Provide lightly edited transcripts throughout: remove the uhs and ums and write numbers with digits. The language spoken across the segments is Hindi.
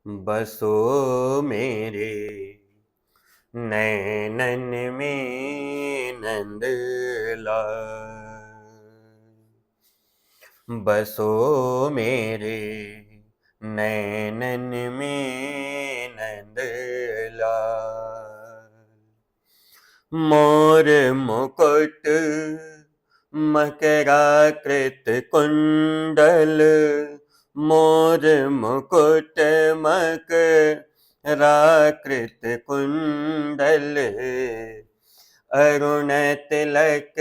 बसो मेरे नैनन में नंदलाल। बसो मेरे नैनन में नंदलाल। मोर मुकुट मकराकृत कुंडल, मोर मुकुट मकराकृत कुंडल। अरुण तिलक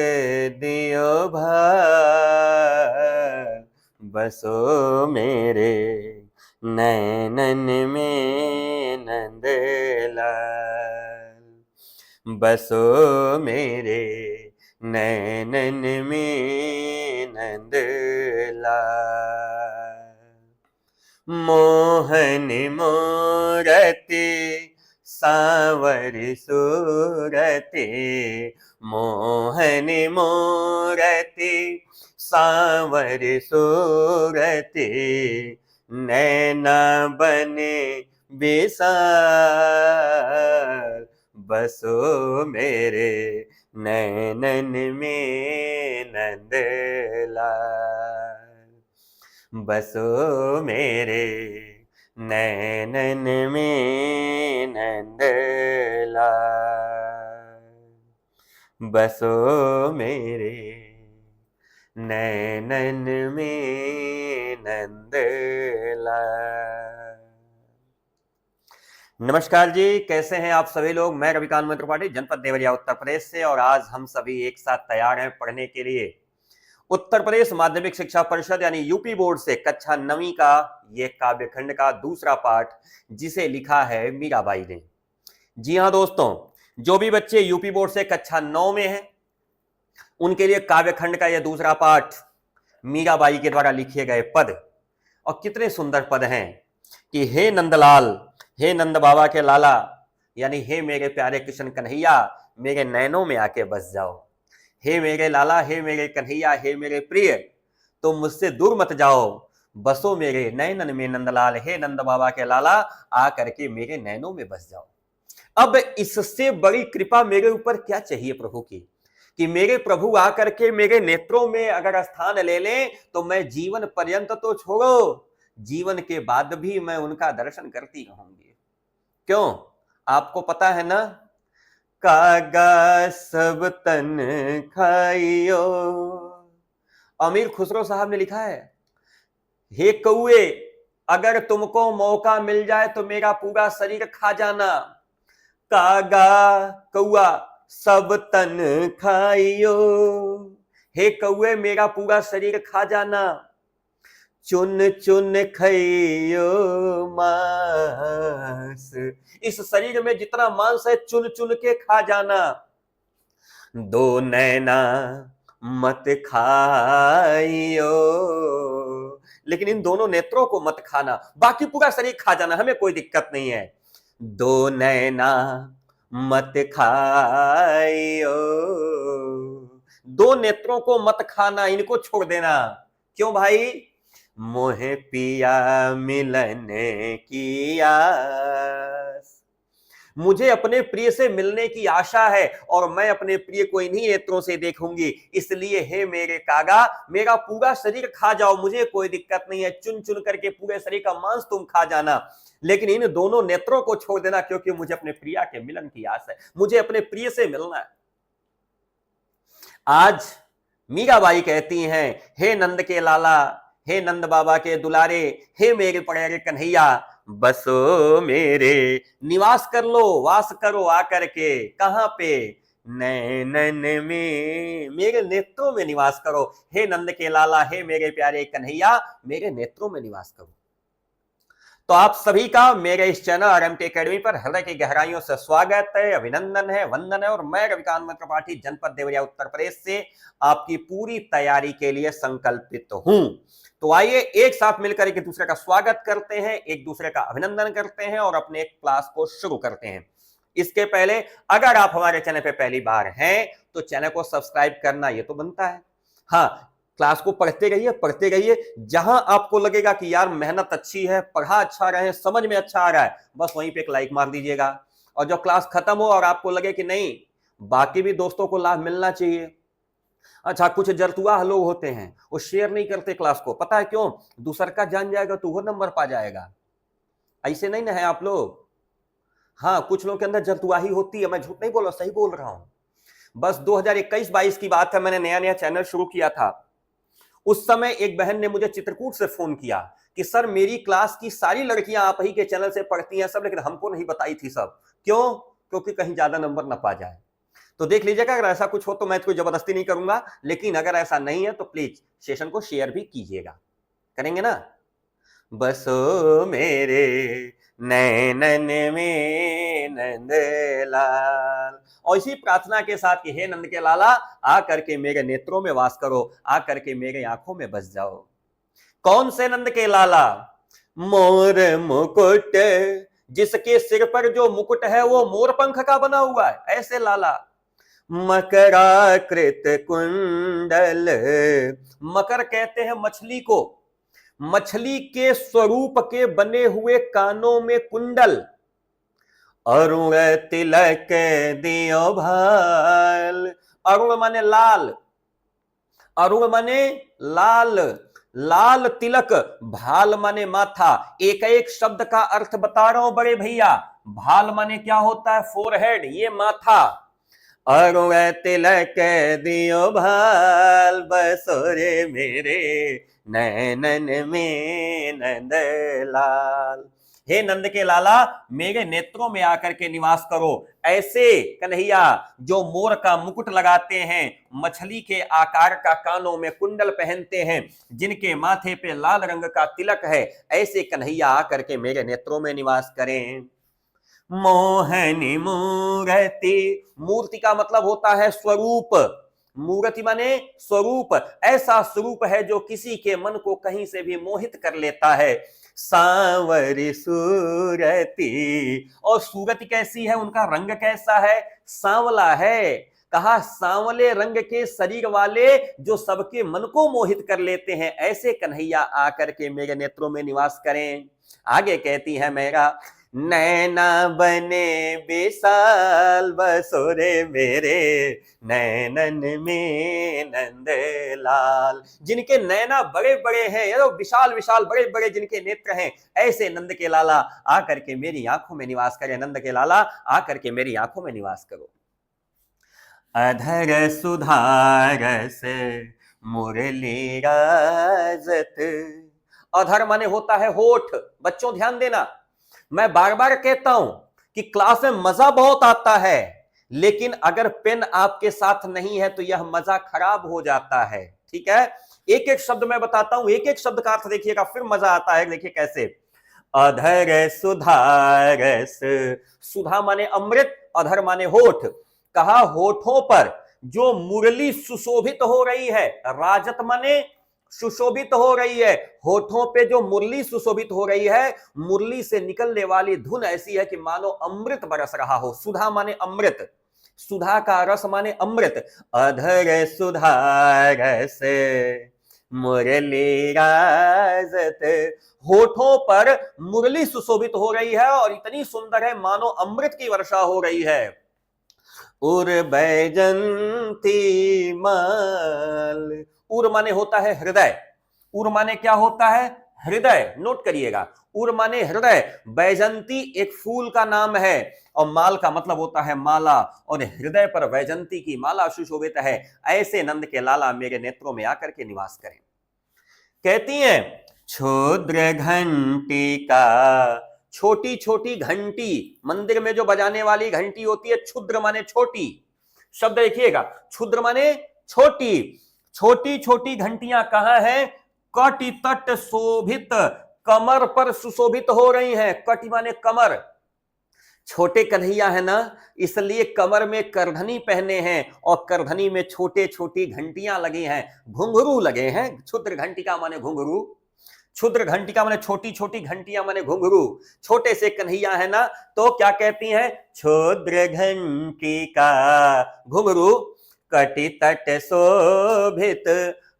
दियो भार, बसो मेरे नैनन में नंदलाल। बसो मेरे नैनन में नंदलाल। मोहन मूरति सांवर सूरति, मोहन मूरति सांवर सूरति। नैना बने विशाल, बसो मेरे नैनन में नंदलाल। बसो मेरे नैनन में नंदलाल। बसो मेरे नैनन में नंदलाल। नमस्कार जी, कैसे हैं आप सभी लोग। मैं रविकांत त्रिपाठी, जनपद देवरिया, उत्तर प्रदेश से, और आज हम सभी एक साथ तैयार हैं पढ़ने के लिए उत्तर प्रदेश माध्यमिक शिक्षा परिषद यानी यूपी बोर्ड से कक्षा 9वीं का ये काव्यखंड का दूसरा पाठ, जिसे लिखा है मीराबाई ने। जी हाँ दोस्तों, जो भी बच्चे यूपी बोर्ड से कक्षा 9 में हैं उनके लिए काव्यखंड का यह दूसरा पाठ मीराबाई के द्वारा लिखे गए पद, और कितने सुंदर पद हैं कि हे नंदलाल, हे नंद बाबा के लाला, यानी हे मेरे प्यारे कृष्ण कन्हैया, मेरे नैनों में आके बस जाओ। हे मेरे लाला, हे मेरे कन्हैया, हे मेरे प्रिय, तुम मुझसे दूर मत जाओ, बसो मेरे नैनन में नंदलाल। हे नंद बाबा के लाला, आ करके मेरे नैनों में बस जाओ। अब इससे बड़ी कृपा मेरे ऊपर क्या चाहिए प्रभु की, कि मेरे प्रभु आकर के मेरे नेत्रों में अगर स्थान ले लें तो मैं जीवन पर्यंत तो छोड़ो, जीवन के बाद भी मैं उनका दर्शन करती रहूंगी। क्यों, आपको पता है ना, कागा सब तन खाइयो। अमीर खुसरो साहब ने लिखा है, हे कौए, अगर तुमको मौका मिल जाए तो मेरा पूरा शरीर खा जाना। कागा, कौआ, सब तन खाइयो, हे कौए मेरा पूरा शरीर खा जाना। चुन चुन खइयो मांस, इस शरीर में जितना मांस है चुन चुन के खा जाना। दो नैना मत खाइयो, लेकिन इन दोनों नेत्रों को मत खाना, बाकी पूरा शरीर खा जाना, हमें कोई दिक्कत नहीं है। दो नैना मत खाइयो, दो नेत्रों को मत खाना, इनको छोड़ देना। क्यों भाई, मोहे पिया मिलन की आस, मुझे अपने प्रिय से मिलने की आशा है और मैं अपने प्रिय को इन्हीं नेत्रों से देखूंगी। इसलिए हे मेरे कागा, मेरा पूरा शरीर खा जाओ, मुझे कोई दिक्कत नहीं है, चुन चुन करके पूरे शरीर का मांस तुम खा जाना, लेकिन इन दोनों नेत्रों को छोड़ देना, क्योंकि मुझे अपने प्रिया के मिलन की आस है, मुझे अपने प्रिय से मिलना है। आज मीराबाई कहती हैं, हे नंद के लाला, हे नंद बाबा के दुलारे, हे मेरे प्यारे कन्हैया, बसो मेरे, निवास कर लो, वास करो आकर के, कहां पे, नैनन में, मेरे नेत्रों में निवास करो। हे नंद के लाला, हे मेरे प्यारे कन्हैया, मेरे नेत्रों में निवास करो। तो आप सभी का मेरे इस चैनल आरएमटी एकेडमी पर हृदय की गहराइयों से स्वागत है, अभिनंदन है, वंदन है। और मैं रविकांत त्रिपाठी, जनपद देवरिया, उत्तर प्रदेश से आपकी पूरी तैयारी के लिए संकल्पित हूं। तो आइए एक साथ मिलकर एक दूसरे का स्वागत करते हैं, एक दूसरे का अभिनंदन करते हैं और अपने क्लास को शुरू करते हैं। इसके पहले अगर आप हमारे चैनल पर पहली बार हैं तो चैनल को सब्सक्राइब करना ये तो बनता है। हाँ, क्लास को पढ़ते रहिए। जहां आपको लगेगा कि यार मेहनत अच्छी है, पढ़ा अच्छा रहे, समझ में अच्छा आ रहा है, बस वहीं पे एक लाइक मार दीजिएगा। और जब क्लास खत्म हो और आपको लगे कि नहीं बाकी भी दोस्तों को लाभ मिलना चाहिए। अच्छा, कुछ जरतुआ लोग होते हैं वो शेयर नहीं करते क्लास को, पता है क्यों? दूसर का जान जाएगा तो वो नंबर पा जाएगा। ऐसे नहीं ना है आप लोग? हाँ, कुछ लोगों के अंदर जरतुआही होती है, मैं झूठ नहीं बोल रहा, सही बोल रहा हूं। बस 2021-22 की बात है, मैंने नया नया चैनल शुरू किया था। उस समय एक बहन ने मुझे चित्रकूट से फोन किया कि सर मेरी क्लास की सारी लड़कियां आप ही के चैनल से पढ़ती हैं सब, लेकिन हमको नहीं बताई थी सब। क्यों? क्योंकि कहीं ज्यादा नंबर ना पा जाए। तो देख लीजिएगा, अगर ऐसा कुछ हो तो मैं कोई जबरदस्ती नहीं करूंगा, लेकिन अगर ऐसा नहीं है तो प्लीज सेशन को शेयर भी कीजिएगा। करेंगे ना? बसो मेरे नैनन में नंदलाल। और इसी प्रार्थना के साथ कि हे नंद के लाला आ करके मेरे नेत्रों में वास करो, आ करके मेरे आंखों में बस जाओ। कौन से नंद के लाला? मोर मुकुट, जिसके सिर पर जो मुकुट है वो मोर पंख का बना हुआ है, ऐसे लाला। मकराकृत कुंडल, मकर कहते हैं मछली को, मछली के स्वरूप के बने हुए कानों में कुंडल। अरुण तिलक दियो भाल, अरुण माने लाल, अरुण माने लाल, लाल तिलक, भाल माने माथा। एक एक शब्द का अर्थ बता रहा हूं बड़े भैया। भाल माने क्या होता है? फोरहेड, ये माथा। अरुण तिलक दियो भाल, बसोरे मेरे नैनन में नंदलाल। हे नंद के लाला मेरे नेत्रों में आकर के निवास करो। ऐसे कन्हैया जो मोर का मुकुट लगाते हैं, मछली के आकार का कानों में कुंडल पहनते हैं, जिनके माथे पे लाल रंग का तिलक है, ऐसे कन्हैया आकर के मेरे नेत्रों में निवास करें। मोहनी मूर्ति, मूर्ति का मतलब होता है स्वरूप, मूर्ति माने स्वरूप। ऐसा स्वरूप है जो किसी के मन को कहीं से भी मोहित कर लेता है। सांवरी सूरती, और सूरत कैसी है, उनका रंग कैसा है? सांवला है। कहा सांवले रंग के शरीर वाले जो सबके मन को मोहित कर लेते हैं, ऐसे कन्हैया आकर के मेरे नेत्रों में निवास करें। आगे कहती है मेरा नैना बने बेसाल, बसोरे मेरे नैनन में नंदलाल। जिनके नैना बड़े बड़े हैं, यारो विशाल विशाल बड़े बड़े जिनके नेत्र हैं, ऐसे नंद के लाला आकर के मेरी आंखों में निवास करें। नंद के लाला आकर के मेरी आंखों में निवास करो। अधर सुधारस मुरली राजत, अधर माने होता है होठ। बच्चों ध्यान देना, मैं बार बार कहता हूं कि क्लास में मजा बहुत आता है, लेकिन अगर पेन आपके साथ नहीं है तो यह मजा खराब हो जाता है। ठीक है, एक एक शब्द मैं बताता हूं, एक एक शब्द का अर्थ देखिएगा, फिर मजा आता है। देखिए कैसे, अधर सुधारस, सुधा माने अमृत, अधर माने होठ। कहा होठों पर जो मुरली सुशोभित हो रही है, राजत माने सुशोभित हो रही है, होठों पे जो मुरली सुशोभित हो रही है, मुरली से निकलने वाली धुन ऐसी है कि मानो अमृत बरस रहा हो। सुधा माने अमृत, सुधा का रस माने अमृत। अधर सुधा रस मुरली राजत, होठों पर मुरली सुशोभित हो रही है और इतनी सुंदर है मानो अमृत की वर्षा हो रही है। उर बैजंती माल, उर माने होता है हृदय, उर माने क्या होता है? हृदय। नोट करिएगा, उर माने हृदय। बैजंती एक फूल का नाम है और माल का मतलब होता है माला, और हृदय पर बैजंती की माला सुशोभित है। ऐसे नंद के लाला मेरे नेत्रों में आकर के निवास करें। कहती हैं क्षुद्र घंटी का, छोटी छोटी घंटी, मंदिर में जो बजाने वाली घंटी होती है, क्षुद्र माने छोटी। शब्द देखिएगा, क्षुद्र माने छोटी। छोटी छोटी घंटियां कहां हैं? कटि तट शोभित, कमर पर सुशोभित हो रही हैं। कटि माने कमर, छोटे कन्हैया है ना, इसलिए कमर में करधनी पहने हैं और करधनी में छोटे छोटी घंटियां लगी हैं, घुंघरू लगे हैं। क्षुद्र घंटिका माने घुंघरू, क्षुद्र घंटिका माने छोटी छोटी घंटियां माने घुंघरू। छोटे से कन्हैया है ना, तो क्या कहती हैं? क्षुद्र घंटिका घुंघरू, कटि तट शोभित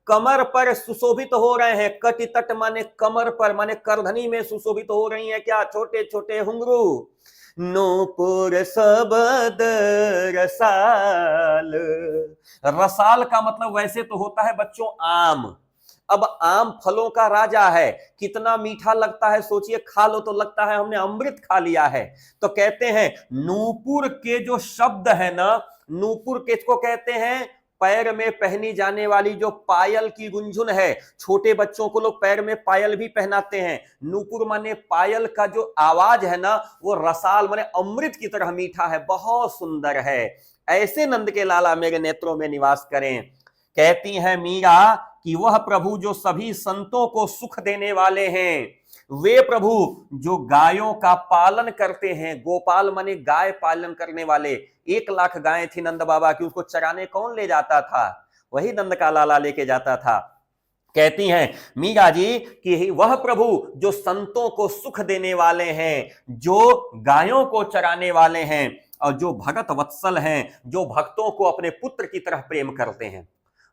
कमर पर सुशोभित हो रहे हैं। कटितट माने कमर पर, माने करधनी में सुशोभित हो रही हैं क्या? छोटे छोटे घुंघरू। नूपुर सबद रसाल। रसाल का मतलब वैसे तो होता है बच्चों आम। अब आम फलों का राजा है, कितना मीठा लगता है, सोचिए, खा लो तो लगता है हमने अमृत खा लिया है। तो कहते हैं नूपुर के जो शब्द है ना, नूपुर किसको कहते हैं? पैर में पहनी जाने वाली जो पायल की गुंजुन है। छोटे बच्चों को लोग पैर में पायल भी पहनाते हैं। नूपुर माने पायल का जो आवाज है ना, वो रसाल माने अमृत की तरह मीठा है, बहुत सुंदर है। ऐसे नंद के लाला मेरे नेत्रों में निवास करें। कहती है मीरा कि वह प्रभु जो सभी संतों को सुख देने वाले हैं, वे प्रभु जो गायों का पालन करते हैं। गोपाल माने गाय पालन करने वाले। 1 लाख गायें थी नंद बाबा की, उसको चराने कौन ले जाता था? वही नंद का लाला लेके जाता था। कहती हैं मीरा जी कि वह प्रभु जो संतों को सुख देने वाले हैं, जो गायों को चराने वाले हैं, और जो भगत वत्सल हैं, जो भक्तों को अपने पुत्र की तरह प्रेम करते हैं।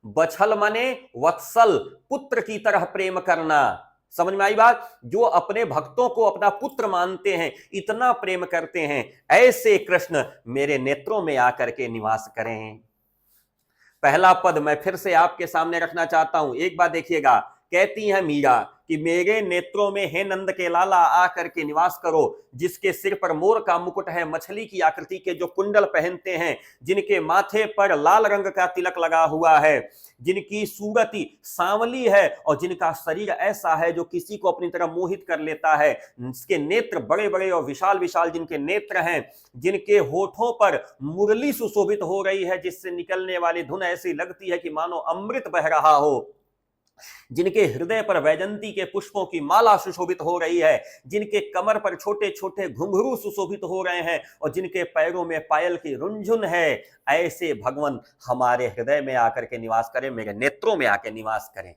बछल माने वत्सल, पुत्र की तरह प्रेम करना। समझ में आई बात? जो अपने भक्तों को अपना पुत्र मानते हैं, इतना प्रेम करते हैं, ऐसे कृष्ण मेरे नेत्रों में आकर के निवास करें। पहला पद मैं फिर से आपके सामने रखना चाहता हूं, एक बार देखिएगा। कहती है मीरा कि मेरे नेत्रों में हे नंद के लाला आकर के निवास करो, जिसके सिर पर मोर का मुकुट है, मछली की आकृति के जो कुंडल पहनते हैं, जिनके माथे पर लाल रंग का तिलक लगा हुआ है, जिनकी सूरती सांवली है और जिनका शरीर ऐसा है जो किसी को अपनी तरफ मोहित कर लेता है। इसके नेत्र बड़े बड़े और विशाल विशाल जिनके नेत्र हैं, जिनके होठों पर मुरली सुशोभित हो रही है, जिससे निकलने वाली धुन ऐसी लगती है कि मानो अमृत बह रहा हो, जिनके हृदय पर वैजंती के पुष्पों की माला सुशोभित हो रही है, जिनके कमर पर छोटे छोटे घुंघरू सुशोभित हो रहे हैं और जिनके पैरों में पायल की रुंझुन है, ऐसे भगवान हमारे हृदय में आकर के निवास करें, मेरे नेत्रों में आकर निवास करें।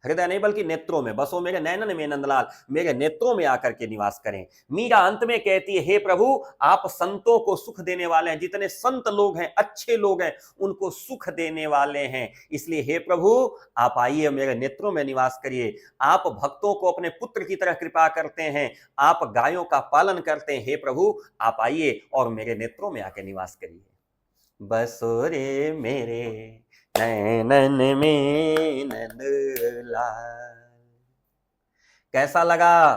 हृदय नहीं बल्कि नेत्रों में, बसो मेरे नैनन में नंदलाल, मेरे नेत्रों में आकर के निवास करें। मीरा अंत में कहती है हे प्रभु आप संतों को सुख देने वाले हैं, जितने संत लोग हैं, अच्छे लोग हैं, उनको सुख देने वाले हैं। इसलिए हे प्रभु आप आइए, मेरे नेत्रों में निवास करिए। आप भक्तों को अपने पुत्र की तरह कृपा करते हैं, आप गायों का पालन करते हैं। हे प्रभु आप आइए और मेरे नेत्रों में आके निवास करिए। बसो रे मेरे नैनन में नंदलाल। कैसा लगा?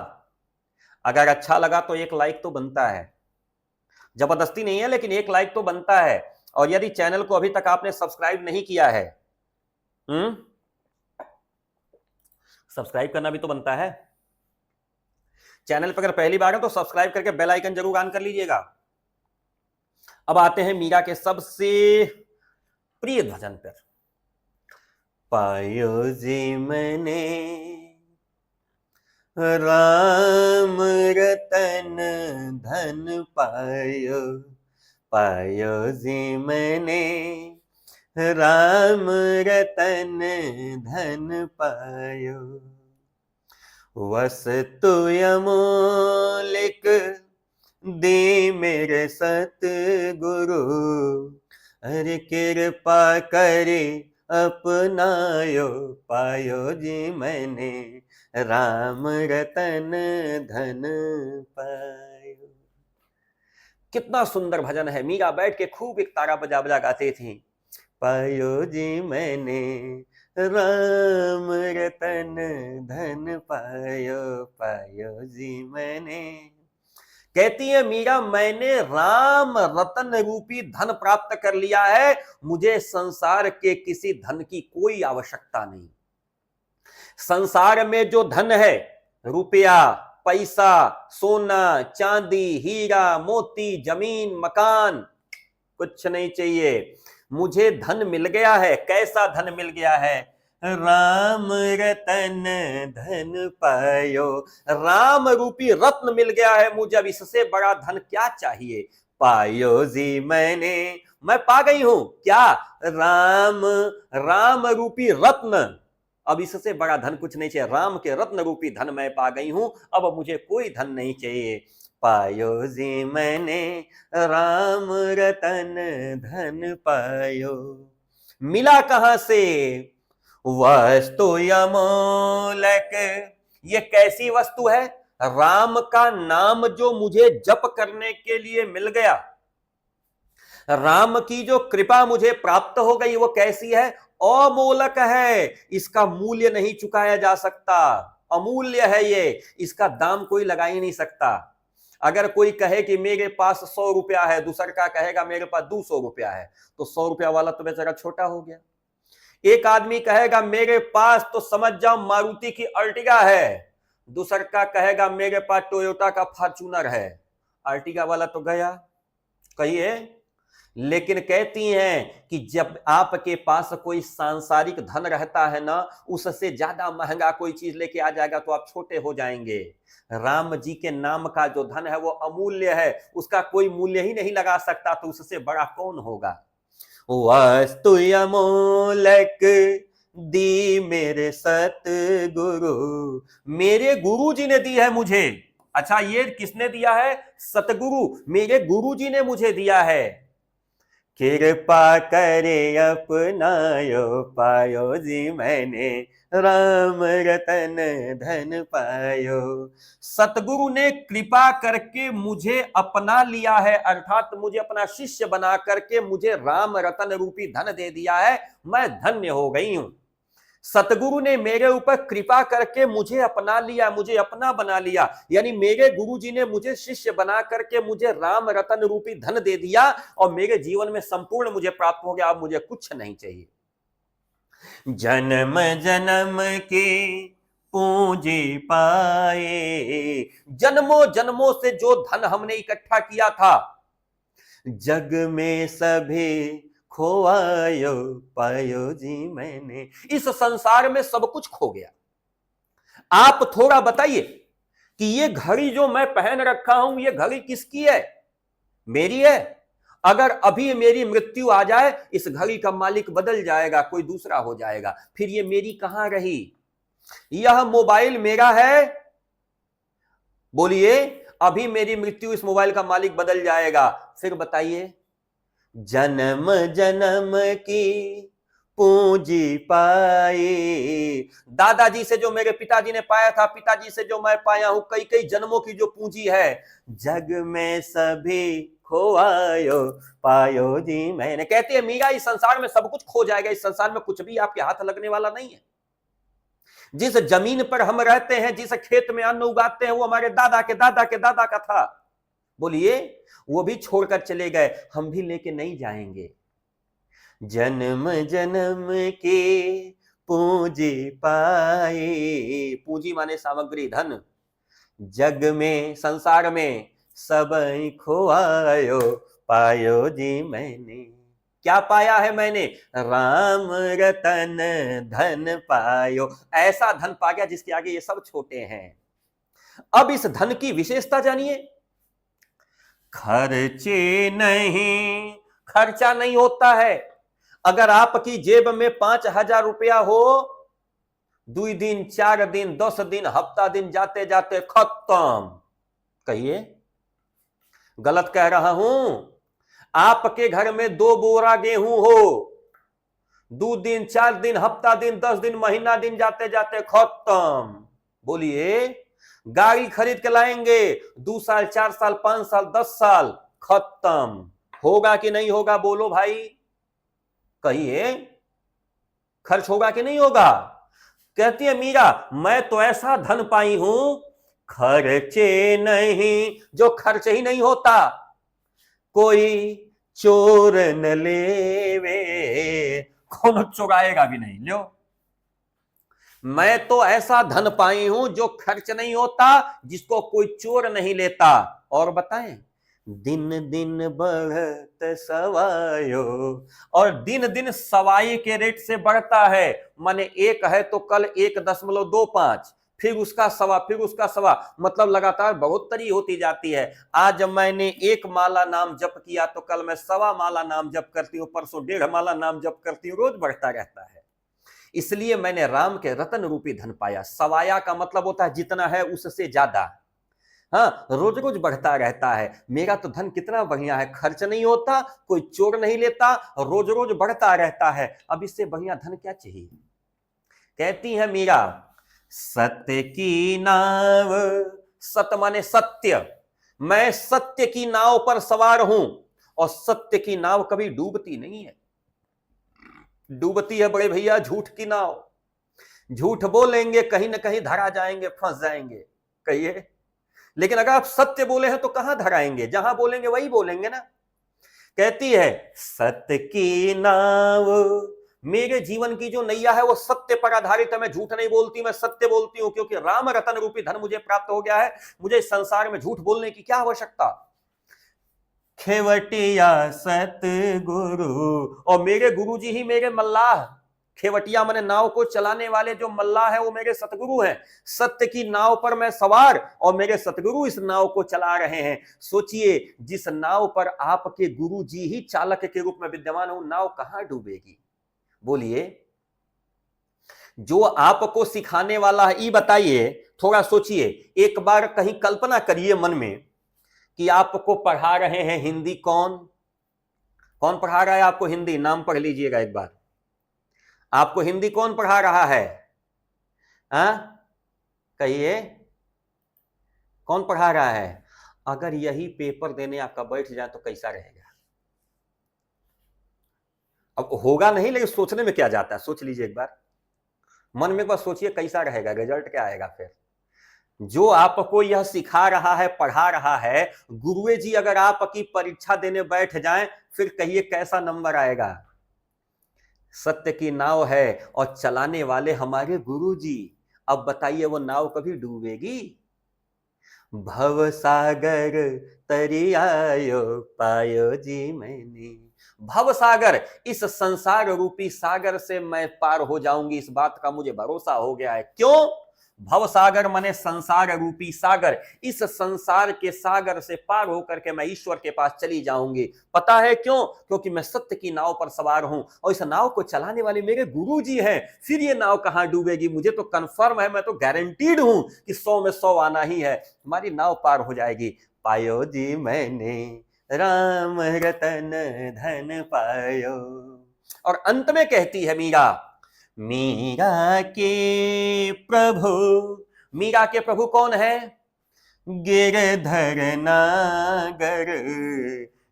अगर अच्छा लगा तो एक लाइक तो बनता है, जबरदस्ती नहीं है लेकिन एक लाइक तो बनता है। और यदि चैनल को अभी तक आपने सब्सक्राइब नहीं किया है, सब्सक्राइब करना भी तो बनता है। चैनल पर अगर पहली बार है तो सब्सक्राइब करके बेल आइकन जरूर ऑन कर लीजिएगा। अब आते हैं मीरा के सबसे प्रिय भजन पर। पायो जी मैंने राम रतन धन पायो, पायो जी मैंने राम रतन धन पायो। वस्तु अमोलिक दे मेरे सतगुरु, हरि कृपा करे अपनायो। पायो जी मैंने राम रतन धन पायो। कितना सुंदर भजन है। मीरा बैठ के खूब एक तारा बजा बजा गाते थी। पायो जी मैंने राम रतन धन पायो, पायो जी मैंने। कहती है मीरा मैंने राम रतन रूपी धन प्राप्त कर लिया है, मुझे संसार के किसी धन की कोई आवश्यकता नहीं। संसार में जो धन है, रुपया, पैसा, सोना, चांदी, हीरा, मोती, जमीन, मकान, कुछ नहीं चाहिए। मुझे धन मिल गया है। कैसा धन मिल गया है? राम रतन धन पायो। राम रूपी रत्न मिल गया है मुझे, अब इससे बड़ा धन क्या चाहिए? पायो जी मैंने, मैं पा गई हूं क्या? राम रूपी रत्न। अब इससे बड़ा धन कुछ नहीं चाहिए। राम के रत्न रूपी धन मैं पा गई हूं, अब मुझे कोई धन नहीं चाहिए। पायो जी मैंने राम रतन धन पायो। मिला कहां से? वस्तु अमोलक, ये कैसी वस्तु है? राम का नाम जो मुझे जप करने के लिए मिल गया, राम की जो कृपा मुझे प्राप्त हो गई, वो कैसी है? अमोलक है, इसका मूल्य नहीं चुकाया जा सकता, अमूल्य है ये, इसका दाम कोई लगा ही नहीं सकता। अगर कोई कहे कि मेरे पास 100 रुपया है, दूसर का कहेगा मेरे पास 200 रुपया है, तो 100 रुपया वाला तो बेचारा छोटा हो गया। एक आदमी कहेगा मेरे पास तो समझ जाओ मारुति की अर्टिगा है, दूसर का कहेगा मेरे पास टोयोटा का फॉर्च्यूनर है। अर्टिगा वाला तो गया, कहिए। लेकिन कहती हैं कि जब आपके पास कोई सांसारिक धन रहता है ना, उससे ज्यादा महंगा कोई चीज लेके आ जाएगा तो आप छोटे हो जाएंगे। राम जी के नाम का जो धन है वो अमूल्य है, उसका कोई मूल्य ही नहीं लगा सकता, तो उससे बड़ा कौन होगा? वस्तु अमोलक दी मेरे सतगुरु, मेरे गुरु जी ने दी है मुझे। अच्छा, ये किसने दिया है? सतगुरु, मेरे गुरु जी ने मुझे दिया है। कृपा करे अपनायो पायो जी मैंने, राम रतन धन पायो। सतगुरु ने कृपा करके मुझे अपना लिया है, अर्थात मुझे अपना शिष्य बना करके मुझे राम रतन रूपी धन दे दिया है, मैं धन्य हो गई हूं। सतगुरु ने मेरे ऊपर कृपा करके मुझे अपना लिया, मुझे अपना बना लिया, यानी मेरे गुरु जी ने मुझे शिष्य बना करके मुझे राम रतन रूपी धन दे दिया और मेरे जीवन में संपूर्ण मुझे प्राप्त हो गया, अब मुझे कुछ नहीं चाहिए। जन्म जन्म के पूंजी पाए, जन्मों जन्मों से जो धन हमने इकट्ठा किया था, जग में सभी खोवायो पायो जी मैंने, इस संसार में सब कुछ खो गया। आप थोड़ा बताइए कि ये घड़ी जो मैं पहन रखा हूं, ये घड़ी किसकी है? मेरी है। अगर अभी मेरी मृत्यु आ जाए, इस घड़ी का मालिक बदल जाएगा, कोई दूसरा हो जाएगा, फिर ये मेरी कहां रही? यह मोबाइल मेरा है, बोलिए, अभी मेरी मृत्यु, इस मोबाइल का मालिक बदल जाएगा, फिर बताइए। जन्म जन्म की पूंजी पाई, दादाजी से जो मेरे पिताजी ने पाया था, पिताजी से जो मैं पाया हूं, कई कई जन्मों की जो पूंजी है, जग में सभी खोवायो पायो जी मैंने। कहते हैं मीरा, इस संसार में सब कुछ खो जाएगा, इस संसार में कुछ भी आपके हाथ लगने वाला नहीं है। जिस जमीन पर हम रहते हैं, जिस खेत में अन्न उगाते हैं, वो हमारे दादा के दादा के दादा का था। बोलिए, वो भी छोड़कर चले गए, हम भी लेके नहीं जाएंगे। जन्म जन्म के पूंजी पाए, पूंजी माने सामग्री, धन, जग में संसार में सब खोआयो पायो जी मैंने। क्या पाया है मैंने? राम रतन धन पायो, ऐसा धन पा गया जिसके आगे ये सब छोटे हैं। अब इस धन की विशेषता जानिए। खर्चे नहीं, खर्चा नहीं होता है। अगर आपकी जेब में 5,000 रुपया हो, 2 दिन 4 दिन 10 दिन हफ्ता दिन जाते जाते खत्म। कहिए, गलत कह रहा हूं? आपके घर में 2 बोरा गेहूं हो, 2 दिन 4 दिन हफ्ता दिन 10 दिन महीना दिन जाते जाते खत्म। बोलिए, गाड़ी खरीद के लाएंगे, 2 साल 4 साल 5 साल 10 साल, खत्म। होगा कि नहीं होगा? बोलो भाई, कहिए, खर्च होगा कि नहीं होगा? कहती है मीरा, मैं तो ऐसा धन पाई हूं, खर्चे नहीं, जो खर्च ही नहीं होता, कोई चोर न लेवे, कौन चुराएगा भी नहीं। लो, मैं तो ऐसा धन पाई हूं जो खर्च नहीं होता, जिसको कोई चोर नहीं लेता। और बताएं, दिन दिन बढ़त सवायो, और दिन दिन सवाई के रेट से बढ़ता है। माने एक है तो कल 1.25, फिर उसका सवा, फिर उसका सवा, मतलब लगातार बढ़ोतरी होती जाती है। आज मैंने 1 माला नाम जप किया तो कल मैं 1.25 माला नाम जप करती हूँ, परसों 1.5 माला नाम जप करती हूँ, रोज बढ़ता रहता है। इसलिए मैंने राम के रतन रूपी धन पाया। सवाया का मतलब होता है जितना है उससे ज्यादा। हाँ, रोज रोज बढ़ता रहता है। मेरा तो धन कितना बढ़िया है, खर्च नहीं होता, कोई चोर नहीं लेता, रोज रोज बढ़ता रहता है। अब इससे बढ़िया धन क्या चाहिए? कहती है मीरा, सत्य की नाव, सत्य माने सत्य, मैं सत्य की नाव पर सवार हूं, और सत्य की नाव कभी डूबती नहीं है। डूबती है बड़े भैया झूठ की नाव। झूठ बोलेंगे कहीं ना कहीं धरा जाएंगे, फंस जाएंगे, कहिए। लेकिन अगर आप सत्य बोले हैं तो कहां धराएंगे, जहां बोलेंगे वही बोलेंगे ना। कहती है सत्य की नाव, मेरे जीवन की जो नैया है वो सत्य पर आधारित है। मैं झूठ नहीं बोलती, मैं सत्य बोलती हूं, क्योंकि राम रतन रूपी धन मुझे प्राप्त हो गया है। मुझे इस संसार में झूठ बोलने की क्या आवश्यकता। खेवटिया सतगुरु, और मेरे गुरुजी ही मेरे मल्लाह। खेवटिया माने नाव को चलाने वाले जो मल्लाह है वो मेरे सतगुरु हैं। सत्य की नाव पर मैं सवार, और मेरे सतगुरु इस नाव को चला रहे हैं। सोचिए, जिस नाव पर आपके गुरुजी ही चालक के रूप में विद्यमान हो, नाव कहां डूबेगी। बोलिए, जो आपको सिखाने वाला है, ये बताइए, थोड़ा सोचिए, एक बार कहीं कल्पना करिए मन में कि आपको पढ़ा रहे हैं हिंदी। कौन कौन पढ़ा रहा है आपको हिंदी, नाम पढ़ लीजिएगा एक बार। आपको हिंदी कौन पढ़ा रहा है, कहिए, कौन पढ़ा रहा है। अगर यही पेपर देने आपका बैठ जाए तो कैसा रहेगा। अब होगा नहीं, लेकिन सोचने में क्या जाता है, सोच लीजिए एक बार, मन में एक बार सोचिए कैसा रहेगा, रिजल्ट क्या आएगा। फिर जो आपको यह सिखा रहा है, पढ़ा रहा है, गुरुए जी अगर आपकी परीक्षा देने बैठ जाएं, फिर कहिए कैसा नंबर आएगा। सत्य की नाव है और चलाने वाले हमारे गुरुजी। अब बताइए वो नाव कभी डूबेगी। भव सागर तरियायो पायो जी मैंने। भव सागर, इस संसार रूपी सागर से मैं पार हो जाऊंगी, इस बात का मुझे भरोसा हो गया है। क्यों। भव सागर माने संसार रूपी सागर, इस संसार के सागर से पार होकर के मैं ईश्वर के पास चली जाऊंगी। पता है क्यों, क्योंकि मैं सत्य की नाव पर सवार हूं, और इस नाव को चलाने वाले मेरे गुरुजी हैं। फिर ये नाव कहां डूबेगी, मुझे तो कंफर्म है, मैं तो गारंटीड हूं कि 100 में 100 आना ही है, हमारी नाव पार हो जाएगी। पायो जी मैंने राम रतन धन पायो। और अंत में कहती है मीरा, मीरा के प्रभु। मीरा के प्रभु कौन है, गिरधर नागर।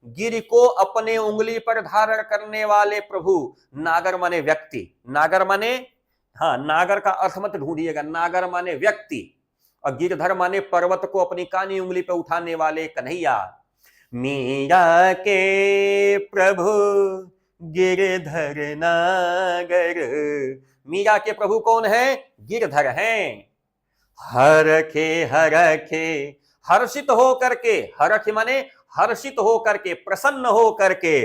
गिर को अपने उंगली पर धारण करने वाले प्रभु। नागर माने व्यक्ति, नागर माने, हाँ, नागर का अर्थ मत ढूंढिएगा, नागर माने व्यक्ति, और गिरधर माने पर्वत को अपनी कानी उंगली पर उठाने वाले कन्हैया। मीरा के प्रभु गिरधर नागर। मीरा के प्रभु कौन है, गिरधर हैं। हरखे हरखे, हर्षित हो करके, हरख माने हर्षित हो करके, प्रसन्न हो करके।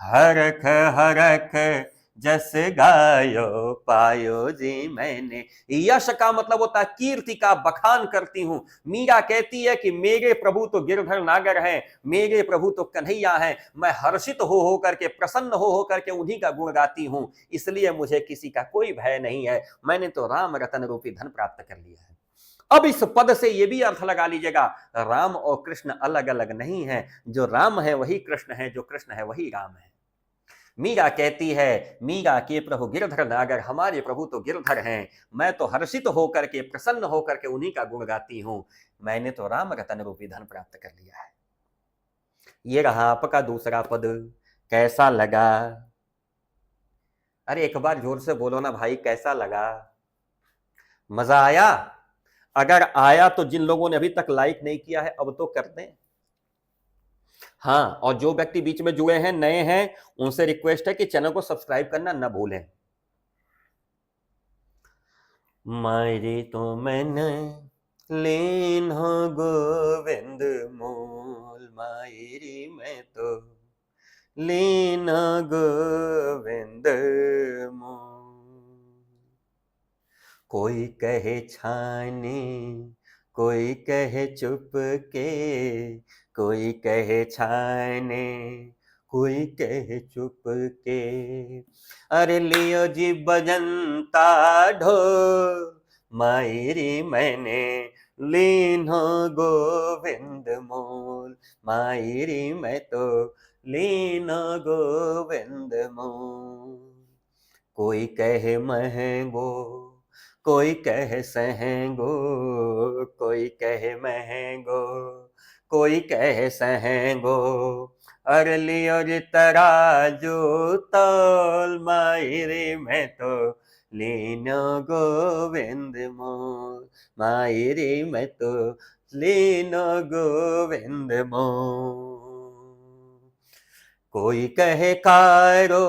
हरख हरख जस गायो पायो जी मैंने। यश का मतलब होता है कीर्ति का बखान करती हूं। मीरा कहती है कि मेरे प्रभु तो गिरधर नागर हैं, मेरे प्रभु तो कन्हैया हैं। मैं हर्षित हो करके, प्रसन्न हो करके उन्हीं का गुण गाती हूं, इसलिए मुझे किसी का कोई भय नहीं है। मैंने तो राम रतन रूपी धन प्राप्त कर लिया है। अब इस पद से यह भी अर्थ लगा लीजिएगा, राम और कृष्ण अलग अलग नहीं है। जो राम है वही कृष्ण है, जो कृष्ण है वही राम है। मीरा कहती है, मीरा के प्रभु गिरधर नागर, हमारे प्रभु तो गिरधर हैं। मैं तो हर्षित होकर के, प्रसन्न होकर के उन्हीं का गुण गाती हूं। मैंने तो राम रतन रूपी धन प्राप्त कर लिया है। ये रहा आपका दूसरा पद। कैसा लगा। अरे एक बार जोर से बोलो ना भाई, कैसा लगा। मजा आया। अगर आया तो जिन लोगों ने अभी तक लाइक नहीं किया है अब तो कर दें। हाँ, और जो व्यक्ति बीच में जुड़े हैं, नए हैं, उनसे रिक्वेस्ट है कि चैनल को सब्सक्राइब करना न भूलें। मायरे तो मैंने लीन हो गोविंद मूल, मायरी मैं तो लीन हो गोविंद मूल। कोई कहे छाने, कोई कहे चुप के, कोई कहे छाने, कोई कहे चुप के। अरे लियो जी बजंता ढोल, मायरी मैंने लीन हो गोविंद मोल, मायरी मैं तो लीन हो गोविंद मोल। कोई कहे महंगो, कोई कहे सहंगो, कोई कहे महंगो, कोई कहे सहंगो। अरली और तराजू तौल मायरे में तो लीनो गोविंद मोल, मायरे में तो लीनो गोविंद मोल। कोई कहे कारो,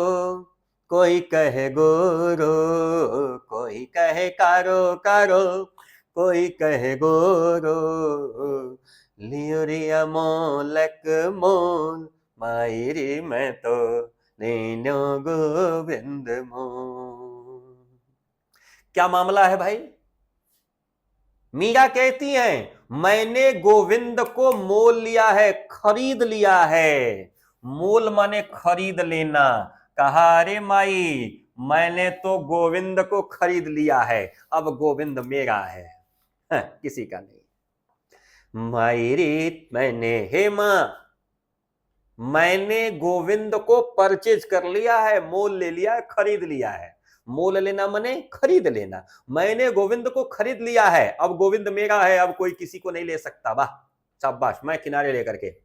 कोई कहे गोरो, कोई कहे कारो कारो, कोई कहे गोरो। लियोरिया मोलक मोल, मायरी मैं तो लीनो गोविंद मोल। क्या मामला है भाई? मीरा कहती हैं मैंने गोविंद को मोल लिया है, खरीद लिया है। मोल माने खरीद लेना। कहा अरे माई मैंने तो गोविंद को खरीद लिया है, अब गोविंद मेरा है, किसी का नहीं। माई रीत मैंने, हे मां मैंने गोविंद को परचेज कर लिया है, मोल ले लिया है, खरीद लिया है। मोल लेना माने खरीद लेना। मैंने गोविंद को खरीद लिया है, अब गोविंद मेरा है, अब कोई किसी को नहीं ले सकता। वाह शाबाश, मैं किनारे लेकर के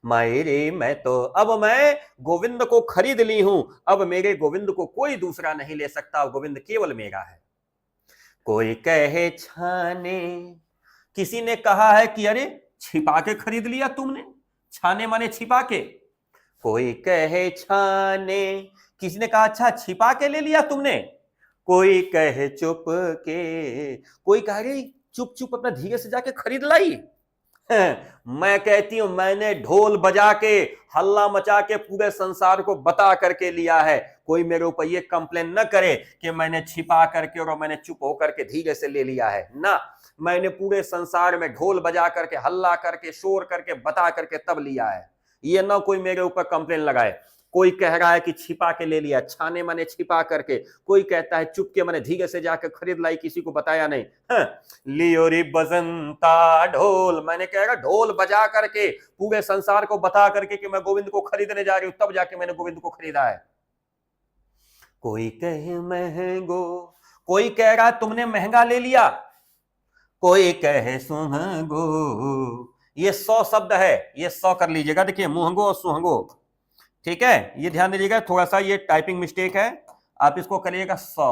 मायरे मैं तो, अब मैं गोविंद को खरीद ली हूं, अब मेरे गोविंद को कोई दूसरा नहीं ले सकता, गोविंद केवल मेरा है। कोई कहे छाने, किसी ने कहा है कि अरे छिपा के खरीद लिया तुमने, छाने माने छिपा के। कोई कहे छाने, किसी ने कहा अच्छा छिपा के ले लिया तुमने। कोई कहे चुप के, कोई कह रही चुप चुप अपना धीरे से जाके खरीद लाई। मैं कहती हूं मैंने ढोल बजा के हल्ला मचा के पूरे संसार को बता करके लिया है। कोई मेरे ऊपर ये कंप्लेन न करे कि मैंने छिपा करके और मैंने चुप होकर के धीरे से ले लिया है ना। मैंने पूरे संसार में ढोल बजा करके हल्ला करके शोर करके बता करके तब लिया है। ये ना कोई मेरे ऊपर कंप्लेन लगाए। कोई कह रहा है कि छिपा के ले लिया, छाने माने छिपा करके, कोई कहता है चुप के मैंने धीरे से जाकर खरीद लाई, किसी को बताया नहीं। लियोरी बजंता ढोल, मैंने कह रहा ढोल बजा करके पूरे संसार को बता करके कि मैं गोविंद को खरीदने जा रही हूं, तब जाके मैंने गोविंद को खरीदा है। कोई कहे महंगो, कोई कह रहा तुमने महंगा ले लिया। कोई कहे सुहंगो, ये 100 शब्द है, ये 100 कर लीजिएगा। देखिए मुहंगो और सुहंगो, ठीक है, ये ध्यान दीजिएगा, थोड़ा सा ये टाइपिंग मिस्टेक है, आप इसको करिएगा 100।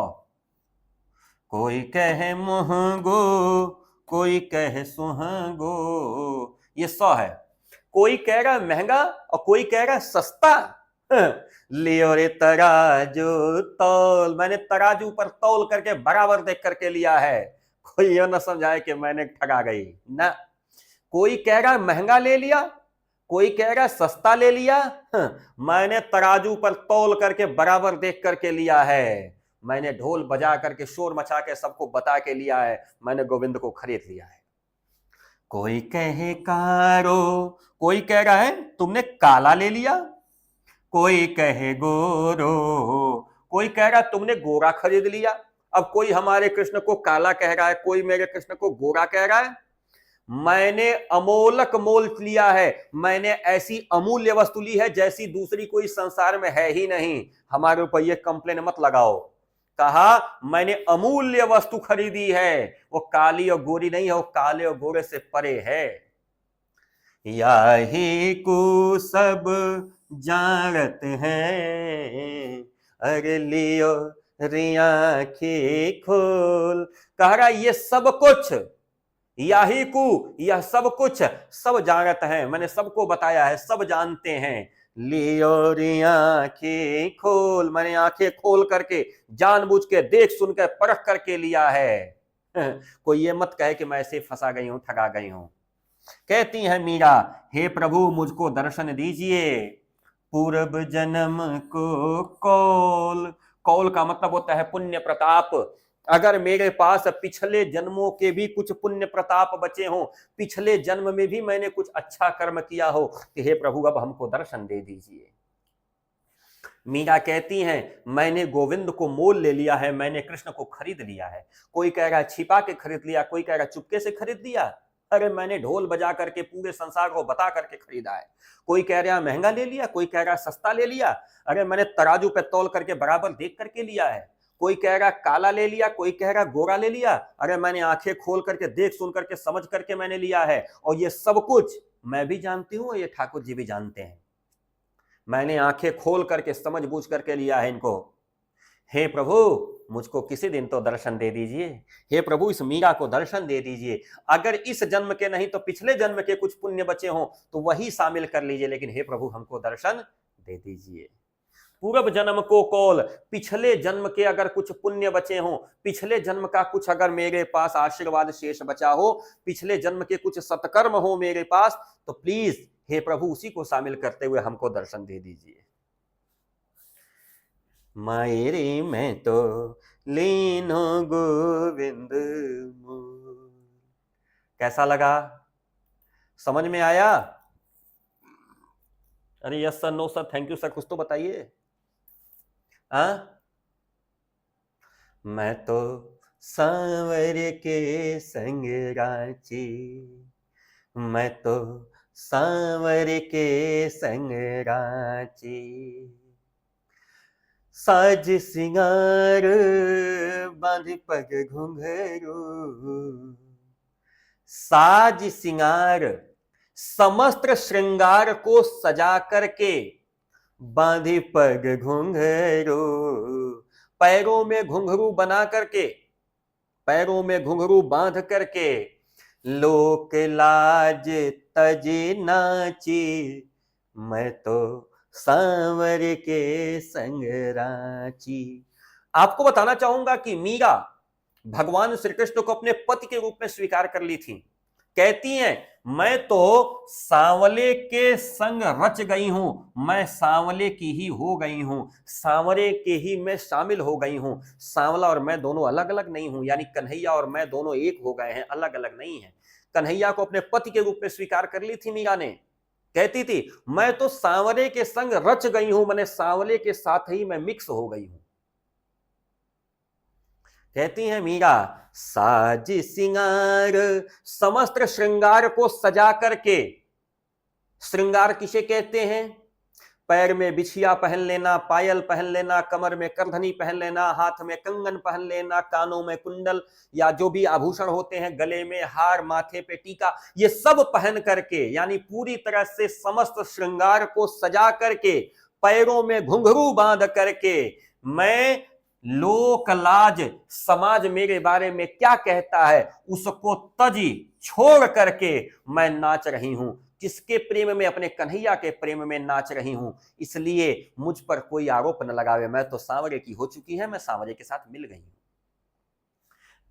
कोई कहे मुहंगो, कोई कहे सुहंगो, ये 100 है। कोई कह रहा है महंगा और कोई कह रहा है सस्ता। लियो रे तराजू तौल, मैंने तराजू पर तौल करके बराबर देख करके लिया है। कोई ये ना समझाए कि मैंने ठगा गई ना। कोई कह रहा है महंगा ले लिया, कोई कह रहा है सस्ता ले लिया। मैंने तराजू पर तौल करके बराबर देख करके लिया है। मैंने ढोल बजा करके शोर मचा के सबको बता के लिया है, मैंने गोविंद को खरीद लिया है। कोई कहे कारो, कोई कह रहा है तुमने काला ले लिया। कोई कहे गोरो, कोई कह रहा है तुमने गोरा खरीद लिया। अब कोई हमारे कृष्ण को काला कह रहा है, कोई मेरे कृष्ण को गोरा कह रहा है। मैंने अमोलक मोल लिया है, मैंने ऐसी अमूल्य वस्तु ली है जैसी दूसरी कोई संसार में है ही नहीं। हमारे ऊपर ये कंप्लेन मत लगाओ। कहा मैंने अमूल्य वस्तु खरीदी है, वो काली और गोरी नहीं है, वो काले और गोरे से परे है। याही को सब जानत हैं, अरे लियो रिया की खोल। कह रहा ये सब कुछ, याही को यह सब कुछ सब जानत हैं, मैंने सबको बताया है, सब जानते हैं। लियो री आंखें खोल, मैंने आंखें खोल करके जानबूझ के देख सुन के परख करके लिया है। कोई ये मत कहे कि मैं ऐसे फंसा गई हूं, ठगा गई हूं। कहती है मीरा हे प्रभु मुझको दर्शन दीजिए। पूर्व जन्म को कौल, कौल का मतलब होता है पुण्य प्रताप। अगर मेरे पास पिछले जन्मों के भी कुछ पुण्य प्रताप बचे हों, पिछले जन्म में भी मैंने कुछ अच्छा कर्म किया हो, कि हे प्रभु अब हमको दर्शन दे दीजिए। मीरा कहती हैं मैंने गोविंद को मोल ले लिया है, मैंने कृष्ण को खरीद लिया है। कोई कह रहा है छिपा के खरीद लिया, कोई कह रहा है चुपके से खरीद लिया। अरे मैंने ढोल बजा करके पूरे संसार को बता करके खरीदा है। कोई कह रहा है महंगा ले लिया, कोई कह रहा है सस्ता ले लिया। अरे मैंने तराजू पे तौल करके बराबर देख करके लिया है। कोई कह रहा काला ले लिया, कोई कह रहा गोरा ले लिया। अरे मैंने आंखें खोल करके देख सुन करके समझ करके मैंने लिया है, और ये सब कुछ मैं भी जानती हूं, ये ठाकुर जी भी जानते हैं। मैंने आंखें खोल करके समझ बूझ करके लिया है इनको। हे प्रभु, मुझको किसी दिन तो दर्शन दे दीजिए। हे प्रभु, इस मीरा को दर्शन दे दीजिए। अगर इस जन्म के नहीं तो पिछले जन्म के कुछ पुण्य बचे हों तो वही शामिल कर लीजिए, लेकिन हे प्रभु हमको दर्शन दे दीजिए। पूर्व जन्म को कौल, पिछले जन्म के अगर कुछ पुण्य बचे हों, पिछले जन्म का कुछ अगर मेरे पास आशीर्वाद शेष बचा हो, पिछले जन्म के कुछ सत्कर्म हो मेरे पास, तो प्लीज हे प्रभु उसी को शामिल करते हुए हमको दर्शन दे दीजिए। मायरे मैं तो लीनो गोविंद मोर। कैसा लगा? समझ में आया? अरे yes sir, no sir, thank you sir, कुछ तो बताइए। मैं तो सांवर के संग रांची, मैं तो सांवर के संग रांची, साज सिंगार बांध पग घुंघरू, साज सिंगार समस्त श्रृंगार को सजा करके बांधी पग घुंघरू, पैरों में घुंघरू बना करके, पैरों में घुंघरू बांध करके, लोक लाज तजी नाची, मैं तो सांवर के संग रांची। आपको बताना चाहूंगा कि मीरा भगवान श्री कृष्ण को अपने पति के रूप में स्वीकार कर ली थी। कहती हैं मैं तो सांवले के संग रच गई हूं, मैं सांवले की ही हो गई हूं, सांवरे के ही मैं शामिल हो गई हूं। सांवला और मैं दोनों अलग अलग नहीं हूं, यानी कन्हैया और मैं दोनों एक हो गए हैं, अलग अलग नहीं है। कन्हैया को अपने पति के रूप में स्वीकार कर ली थी मीरा ने। कहती थी मैं तो सांवरे के संग रच गई हूं, मैंने सांवले के साथ ही मैं मिक्स हो गई हूं। कहती हैं मीरा साज सिंगार, समस्त श्रृंगार को सजा करके। श्रृंगार किसे कहते हैं? पैर में बिछिया पहन लेना, पायल पहन लेना, कमर में करधनी पहन लेना, हाथ में कंगन पहन लेना, कानों में कुंडल या जो भी आभूषण होते हैं, गले में हार, माथे पे टीका, ये सब पहन करके, यानी पूरी तरह से समस्त श्रृंगार को सजा करके, पैरों में घुंघरू बांध करके, मैं लोक लाज, समाज मेरे बारे में क्या कहता है उसको तजी छोड़ करके मैं नाच रही हूं। किसके प्रेम में? अपने कन्हैया के प्रेम में नाच रही हूं। इसलिए मुझ पर कोई आरोप न लगावे, मैं तो सांवरे की हो चुकी है, मैं सांवरे के साथ मिल गई हूं।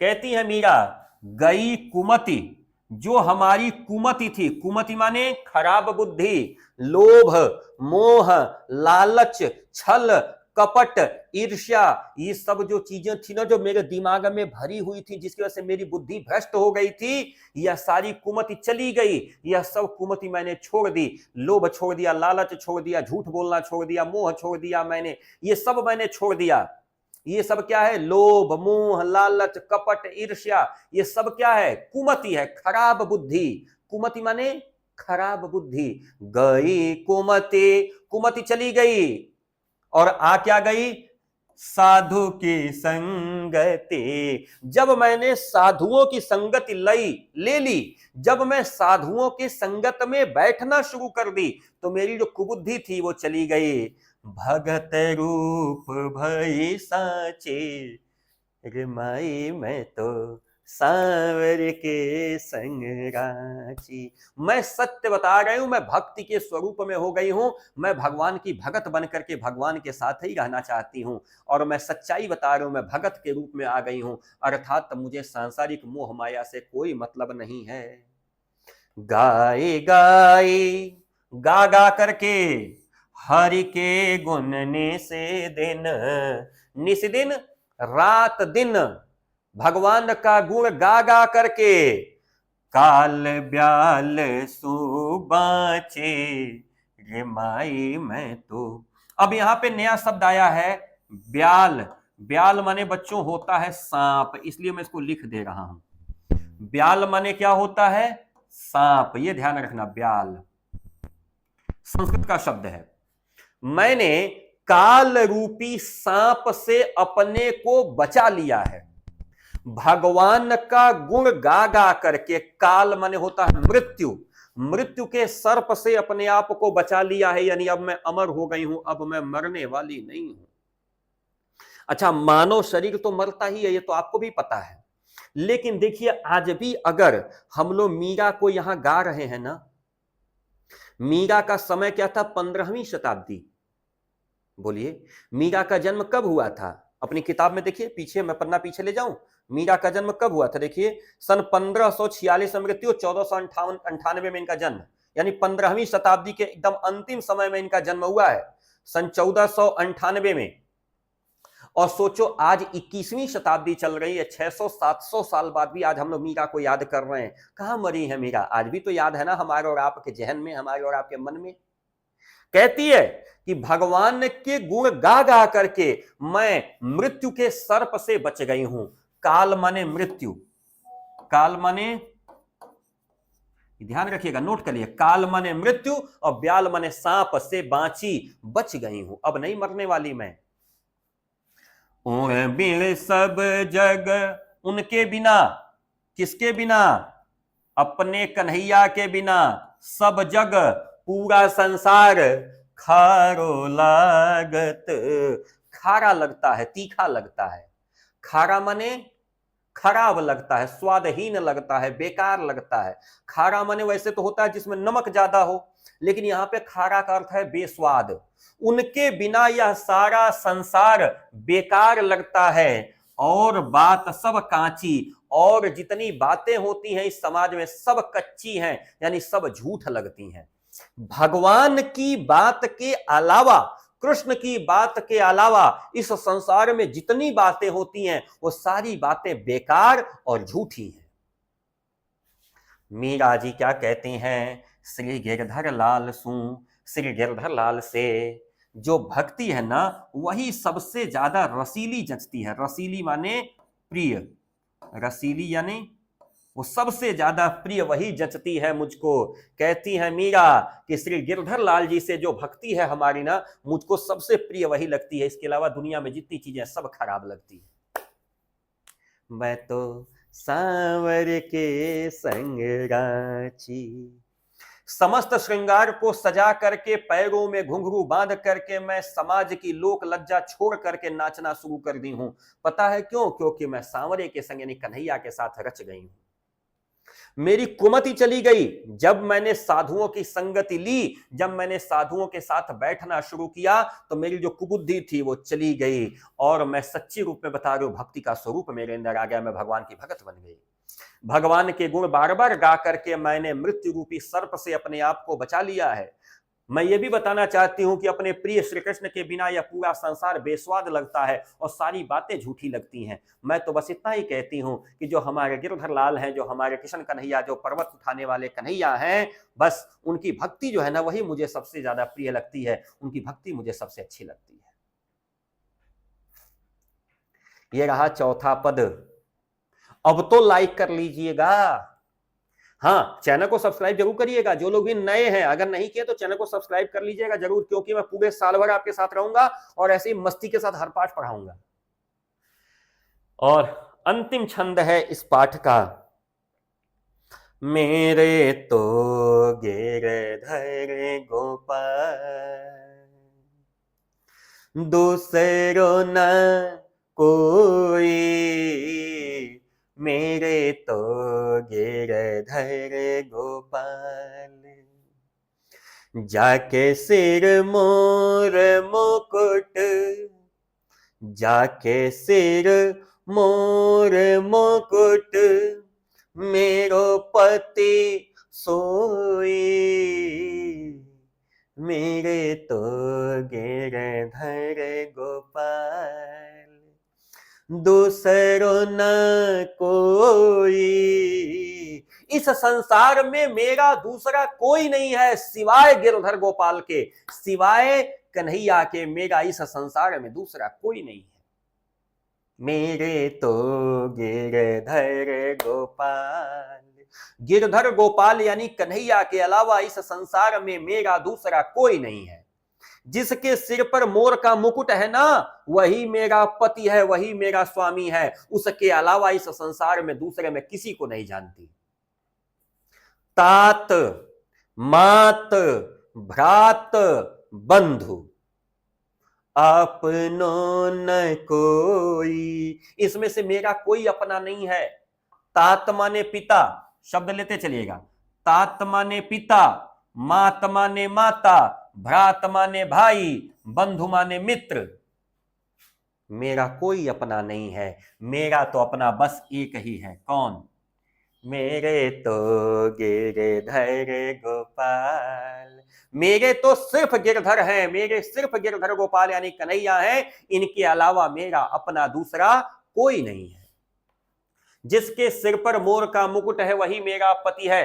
कहती है मीरा गई कुमति, जो हमारी कुमति थी, कुमति माने खराब बुद्धि, लोभ, मोह, लालच, छल, कपट, ईर्ष्या, ये सब जो चीजें थी ना जो मेरे दिमाग में भरी हुई थी, जिसकी वजह से मेरी बुद्धि भ्रष्ट हो गई थी, यह सारी कुमति चली गई। यह सब कुमति मैंने छोड़ दी। लोभ छोड़ दिया, लालच छोड़ दिया, झूठ बोलना छोड़ दिया, मोह छोड़ दिया, मैंने ये सब मैंने छोड़ दिया। ये सब क्या है? लोभ, मोह, लालच, कपट, ईर्ष्या, ये सब क्या है? कुमति है, खराब बुद्धि। कुमति माने खराब बुद्धि। गई कुमति, कुमति चली गई और आ क्या गई? साधु की संगति। जब मैंने साधुओं की संगति ले ली, जब मैं साधुओं की संगत में बैठना शुरू कर दी, तो मेरी जो कुबुद्धि थी वो चली गई। भगत रूप भई साचे, रे माई मैं तो सांवर के संग रांची। मैं सत्य बता रही हूं, मैं भक्ति के स्वरूप में हो गई हूं। मैं भगवान की भगत बन करके भगवान के साथ ही रहना चाहती हूं, और मैं सच्चाई बता रही हूं, मैं भगत के रूप में आ गई हूं। अर्थात मुझे सांसारिक मोह माया से कोई मतलब नहीं है। गाए गाए गा गा करके हरि के गुण निस दिन रात दिन भगवान का गुण गा गा करके, काल ब्याल सुबाचे, रे माई मैं तो। अब यहां पे नया शब्द आया है ब्याल। ब्याल माने बच्चों होता है सांप, इसलिए मैं इसको लिख दे रहा हूं। ब्याल माने क्या होता है? सांप, ये ध्यान रखना। ब्याल संस्कृत का शब्द है। मैंने काल रूपी सांप से अपने को बचा लिया है। भगवान का गुण गा गा करके, काल माने होता है मृत्यु, मृत्यु के सर्प से अपने आप को बचा लिया है, यानी अब मैं अमर हो गई हूं, अब मैं मरने वाली नहीं हूं। अच्छा, मानव शरीर तो मरता ही है, ये तो आपको भी पता है, लेकिन देखिए आज भी अगर हम लोग मीरा को यहां गा रहे हैं ना, मीरा का समय क्या था? 15वीं शताब्दी। बोलिए, मीरा का जन्म कब हुआ था? अपनी किताब में देखिए, पीछे मैं पन्ना पीछे ले जाऊं, मीरा का जन्म कब हुआ था? देखिए, सन 1546 में मृत्यु, 1498 में इनका जन्म, यानी 15वीं शताब्दी के एकदम अंतिम समय में इनका जन्म हुआ है, सन 1498 में। और सोचो आज 21वीं शताब्दी चल रही है, 600-700 साल बाद भी आज हम लोग मीरा को याद कर रहे हैं। कहां मरी है मीरा? आज भी तो याद है ना हमारे और आपके जहन में, हमारे और आपके मन में। कहती है कि भगवान के गुण गा गा करके मैं मृत्यु के सर्प से बच गई हूं। काल माने मृत्यु, काल माने, ध्यान रखिएगा, नोट करिए, काल माने मृत्यु और ब्याल माने सांप से बांची, बच गई हूं, अब नहीं मरने वाली मैं। बिन सब जग उनके बिना, किसके बिना? अपने कन्हैया के बिना सब जग पूरा संसार खारो लागत। खारा लगता है, तीखा लगता है। खारा माने खराब लगता है, स्वादहीन लगता है, बेकार लगता है। खारा माने वैसे तो होता है जिसमें नमक ज्यादा हो, लेकिन यहां पे खारा का अर्थ है बेस्वाद। उनके बिना यह सारा संसार बेकार लगता है और बात सब कांची, और जितनी बातें होती हैं इस समाज में सब कच्ची हैं, यानी सब झूठ लगती हैं। भगवान की बात के अलावा, कृष्ण की बात के अलावा इस संसार में जितनी बातें होती हैं वो सारी बातें बेकार और झूठी हैं। मीरा जी क्या कहती हैं? श्री गिरधर लाल सू, श्री गिरधर लाल से जो भक्ति है ना वही सबसे ज्यादा रसीली जचती है। रसीली माने प्रिय, रसीली यानी वो सबसे ज्यादा प्रिय वही जचती है मुझको। कहती है मीरा कि श्री गिरधर लाल जी से जो भक्ति है हमारी ना, मुझको सबसे प्रिय वही लगती है, इसके अलावा दुनिया में जितनी चीजें सब खराब लगती है। मैं तो सांवर के संग रांची, समस्त श्रृंगार को सजा करके, पैरों में घुंघरू बांध करके मैं समाज की लोक लज्जा छोड़ करके नाचना शुरू कर दी हूं। पता है क्यों? क्योंकि मैं सांवरे के संग यानी कन्हैया के साथ रच गई हूं। मेरी कुमति चली गई जब मैंने साधुओं की संगति ली, जब मैंने साधुओं के साथ बैठना शुरू किया तो मेरी जो कुबुद्धि थी वो चली गई और मैं सच्ची रूप में बता रही हूं, भक्ति का स्वरूप मेरे अंदर आ गया, मैं भगवान की भगत बन गई। भगवान के गुण बार बार गा करके मैंने मृत्यु रूपी सर्प से अपने आप को बचा लिया है। मैं ये भी बताना चाहती हूं कि अपने प्रिय श्री कृष्ण के बिना यह पूरा संसार बेस्वाद लगता है और सारी बातें झूठी लगती हैं। मैं तो बस इतना ही कहती हूं कि जो हमारे गिरधर लाल हैं, जो हमारे कृष्ण कन्हैया, जो पर्वत उठाने वाले कन्हैया हैं, बस उनकी भक्ति जो है ना वही मुझे सबसे ज्यादा प्रिय लगती है, उनकी भक्ति मुझे सबसे अच्छी लगती है। ये रहा चौथा पद। अब तो लाइक कर लीजिएगा, हाँ चैनल को सब्सक्राइब जरूर करिएगा। जो लोग भी नए हैं, अगर नहीं किए तो चैनल को सब्सक्राइब कर लीजिएगा जरूर, क्योंकि मैं पूरे साल भर आपके साथ रहूंगा और ऐसे ही मस्ती के साथ हर पाठ पढ़ाऊंगा। और अंतिम छंद है इस पाठ का, मेरे तो गिरधर गोपाल दूसरो न कोई, मेरे तो गिरधर गोपाल। जाके सिर मोर मुकुट, जाके सिर मोर मुकुट, मेरो पति सोई, मेरे तो गिरधर गोपाल दूसरो न कोई। इस संसार में मेरा दूसरा कोई नहीं है सिवाय गिरधर गोपाल के, सिवाय कन्हैया के मेरा इस संसार में दूसरा कोई नहीं है। मेरे तो गिरधर गोपाल, गिरधर गोपाल यानी कन्हैया के अलावा इस संसार में मेरा दूसरा कोई नहीं है। जिसके सिर पर मोर का मुकुट है ना, वही मेरा पति है, वही मेरा स्वामी है। उसके अलावा इस संसार में दूसरे में किसी को नहीं जानती। तात, मात, भ्रात, बंधु, अपनों न कोई। इसमें से मेरा कोई अपना नहीं है। तात माने पिता, शब्द लेते चलिएगा। तात माने पिता, मात माने माता, भ्रात माने भाई, बंधु माने मित्र। मेरा कोई अपना नहीं है। मेरा तो अपना बस एक ही है। कौन? मेरे तो गिरधर गोपाल। मेरे तो सिर्फ गिरधर हैं, मेरे सिर्फ गिरधर गोपाल यानी कन्हैया हैं। इनके अलावा मेरा अपना दूसरा कोई नहीं है। जिसके सिर पर मोर का मुकुट है वही मेरा पति है।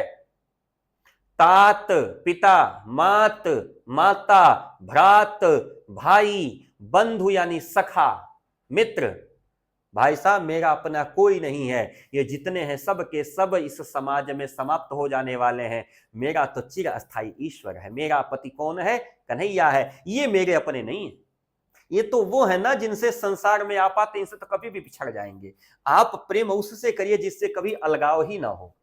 तात पिता, मात माता, भ्रात भाई, बंधु यानी सखा, मित्र। भाई साहब, मेरा अपना कोई नहीं है। ये जितने हैं सब के सब इस समाज में समाप्त हो जाने वाले हैं। मेरा तो चिर अस्थाई ईश्वर है। मेरा पति कौन है? कन्हैया है। ये मेरे अपने नहीं है। ये तो वो है ना जिनसे संसार में आप आते, इनसे तो कभी भी बिछड़ जाएंगे। आप प्रेम उससे करिए जिससे कभी अलगाव ही ना हो।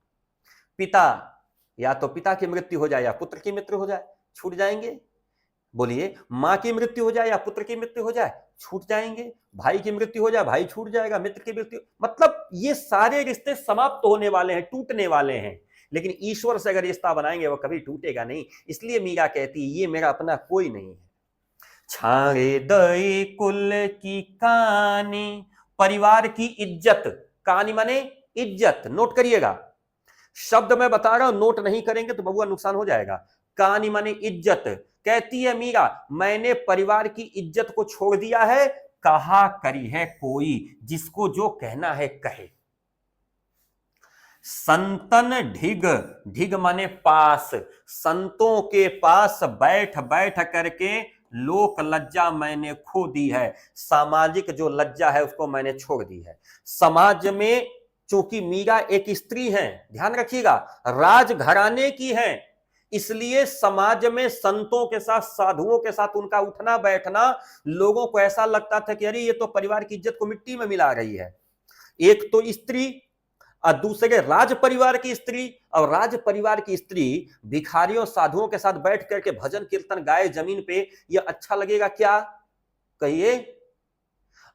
पिता, या तो पिता की मृत्यु हो जाए या पुत्र की मृत्यु हो जाए, छूट जाएंगे। बोलिए, मां की मृत्यु हो जाए या पुत्र की मृत्यु हो जाए, छूट जाएंगे। भाई की मृत्यु हो जाए, भाई छूट जाएगा। मित्र की मृत्यु, मतलब ये सारे रिश्ते समाप्त होने वाले हैं, टूटने वाले हैं। लेकिन ईश्वर से अगर रिश्ता बनाएंगे वो कभी टूटेगा नहीं। इसलिए मीरा कहती है ये मेरा अपना कोई नहीं है। छाड़े दई कुल की कहानी, परिवार की इज्जत। कहानी माने इज्जत, नोट करिएगा। शब्द मैं बता रहा हूं, नोट नहीं करेंगे तो बबुआ नुकसान हो जाएगा। कहानी माने इज्जत। कहती है मीरा, मैंने परिवार की इज्जत को छोड़ दिया है। कहा करी है कोई, जिसको जो कहना है कहे। संतन ढिग, ढिग माने पास। संतों के पास बैठ बैठ करके लोक लज्जा मैंने खो दी है। सामाजिक जो लज्जा है उसको मैंने छोड़ दी है। समाज में चूंकि मीरा एक स्त्री हैं, ध्यान रखिएगा, राजघराने की हैं, इसलिए समाज में संतों के साथ, साधुओं के साथ उनका उठना बैठना लोगों को ऐसा लगता था कि अरे ये तो परिवार की इज्जत को मिट्टी में मिला रही है। एक तो स्त्री और दूसरे राज परिवार की स्त्री, और राज परिवार की स्त्री भिखारियों साधुओं के साथ बैठ करके भजन कीर्तन गाए जमीन पे, ये अच्छा लगेगा क्या? कहिए।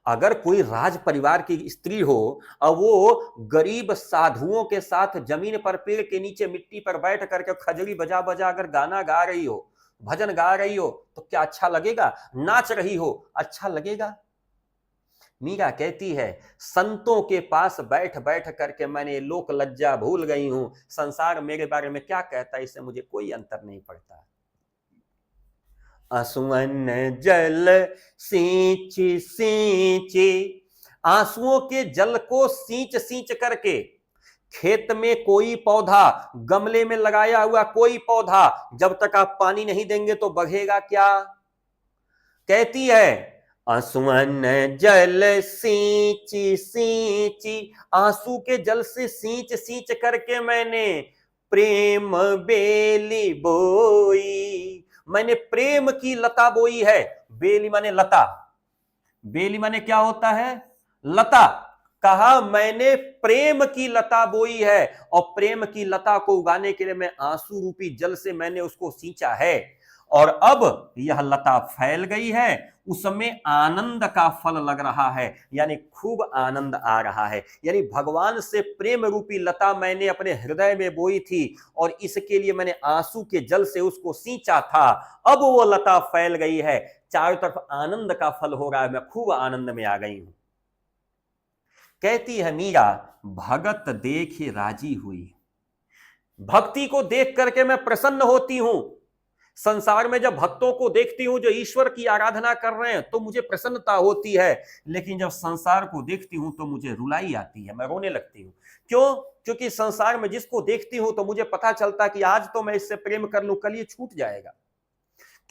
अगर कोई राज परिवार की स्त्री हो और वो गरीब साधुओं के साथ जमीन पर पेड़ के नीचे मिट्टी पर बैठ करके खजड़ी बजा बजा अगर गाना गा रही हो, भजन गा रही हो, तो क्या अच्छा लगेगा? नाच रही हो, अच्छा लगेगा? मीरा कहती है संतों के पास बैठ बैठ करके मैंने लोक लज्जा भूल गई हूं। संसार मेरे बारे में क्या कहता है इससे मुझे कोई अंतर नहीं पड़ता। आंसुअन जल सींच सींचे, आंसुओं के जल को सींच सींच करके खेत में कोई पौधा, गमले में लगाया हुआ कोई पौधा, जब तक आप पानी नहीं देंगे तो बढ़ेगा क्या? कहती है आंसुअन जल सींची सींची, आंसू के जल से सींच सींच करके मैंने प्रेम बेली बोई। मैंने प्रेम की लता बोई है। बेली माने लता, बेली माने क्या होता है? लता। कहा मैंने प्रेम की लता बोई है, और प्रेम की लता को उगाने के लिए मैं आंसू रूपी जल से मैंने उसको सींचा है, और अब यह लता फैल गई है, उसमें आनंद का फल लग रहा है, यानी खूब आनंद आ रहा है। यानी भगवान से प्रेम रूपी लता मैंने अपने हृदय में बोई थी, और इसके लिए मैंने आंसू के जल से उसको सींचा था। अब वो लता फैल गई है, चारों तरफ आनंद का फल हो रहा है, मैं खूब आनंद में आ गई हूं। कहती है मीरा, भगत देख राजी हुई। भक्ति को देख करके मैं प्रसन्न होती हूं। संसार में जब भक्तों को देखती हूं जो ईश्वर की आराधना कर रहे हैं तो मुझे प्रसन्नता होती है, लेकिन जब संसार को देखती हूं तो मुझे रुलाई आती है, मैं रोने लगती हूं। क्यों? क्योंकि संसार में जिसको देखती हूं तो मुझे पता चलता कि आज तो मैं इससे प्रेम कर लूं, कल ये छूट जाएगा।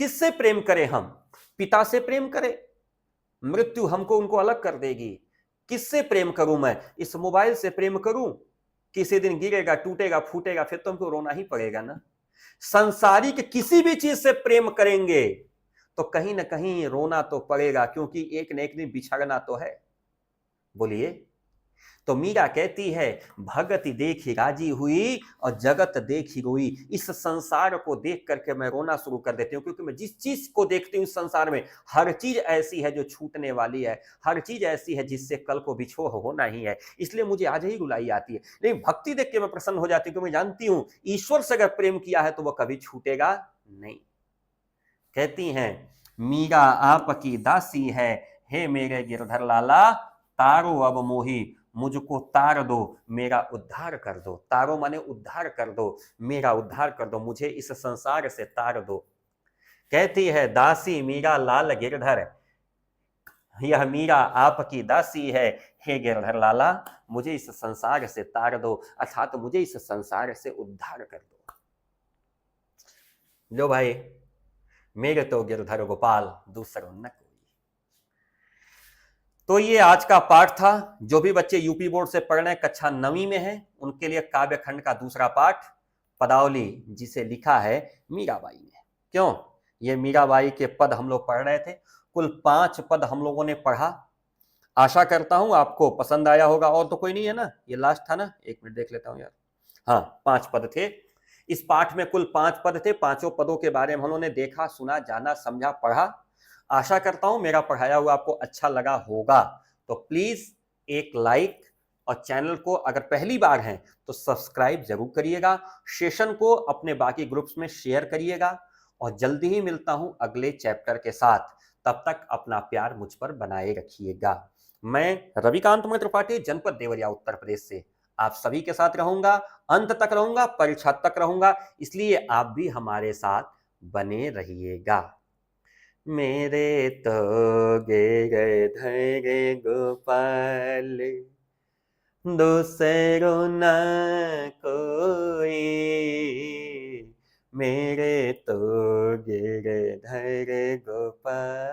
किससे प्रेम करें हम? पिता से प्रेम करें, मृत्यु हमको उनको अलग कर देगी। किससे प्रेम करूं मैं? इस मोबाइल से प्रेम करूं, किसी दिन गिरेगा, टूटेगा, फूटेगा, फिर तो हमको रोना ही पड़ेगा ना। संसारिक किसी भी चीज से प्रेम करेंगे तो कहीं ना कहीं रोना तो पड़ेगा, क्योंकि एक न एक दिन बिछड़ना तो है। बोलिए। तो मीरा कहती है, भगति देखी राजी हुई और जगत देखी रोई। इस संसार को देख करके मैं रोना शुरू कर देती हूँ, क्योंकि मैं जिस चीज को देखती हूँ इस संसार में, हर चीज ऐसी है जो छूटने वाली है, हर चीज ऐसी है जिससे कल को बिछोह होना ही है। इसलिए मुझे आज ही रुलाई आती है, लेकिन भक्ति देख के मैं प्रसन्न हो जाती हूँ, क्योंकि मैं जानती हूँ ईश्वर से अगर प्रेम किया है तो वह कभी छूटेगा नहीं। कहती हैं, मीरा आपकी दासी है, हे मेरे गिरधर लाला, तारो अब मोही, मुझको तार दो, मेरा उद्धार कर दो। तारो माने उद्धार कर दो, मेरा उद्धार कर दो, मुझे इस संसार से तार दो। कहती है दासी मीरा लाल गिरधर, यह मीरा आपकी दासी है, हे गिरधर लाला, मुझे इस संसार से तार दो, अर्थात मुझे इस संसार से उद्धार कर दो। लो भाई, मेरे तो गिरधर गोपाल, दूसरों न कोई। तो ये आज का पाठ था। जो भी बच्चे यूपी बोर्ड से पढ़ रहे हैं, कक्षा 9वीं में हैं, उनके लिए काव्य खंड का दूसरा पाठ, पदावली, जिसे लिखा है मीराबाई ने। क्यों? ये मीराबाई के पद हम लोग पढ़ रहे थे। कुल 5 पद हम लोगों ने पढ़ा। आशा करता हूं आपको पसंद आया होगा। और तो कोई नहीं है ना? ये लास्ट था ना? 1 मिनट देख लेता हूं यार। हाँ, 5 पद थे इस पाठ में। कुल 5 पद थे। 5 पदों के बारे में हम लोगों ने देखा, सुना, जाना, समझा, पढ़ा। आशा करता हूं मेरा पढ़ाया हुआ आपको अच्छा लगा होगा। तो प्लीज एक लाइक, और चैनल को अगर पहली बार हैं तो सब्सक्राइब जरूर करिएगा। सेशन को अपने बाकी ग्रुप्स में शेयर करिएगा, और जल्दी ही मिलता हूं अगले चैप्टर के साथ। तब तक अपना प्यार मुझ पर बनाए रखिएगा। मैं रविकांत त्रिपाठी, जनपद देवरिया, उत्तर प्रदेश से आप सभी के साथ रहूंगा, अंत तक रहूंगा, परीक्षा तक रहूंगा। इसलिए आप भी हमारे साथ बने रहिएगा। मेरे तो गिरधर गोपाल, दूसरो न कोई, मेरे तो गिरधर गोपाल।